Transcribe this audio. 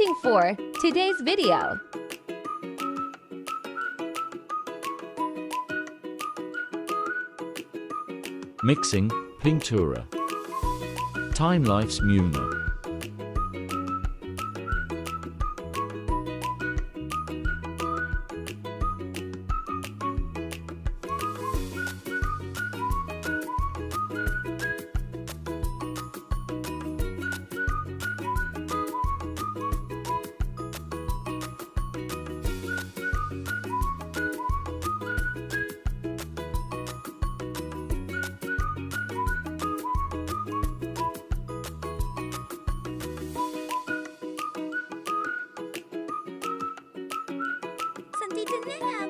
waiting for today's video. Mixing, Pintura. Time-lapse Muna. Sandito na nga.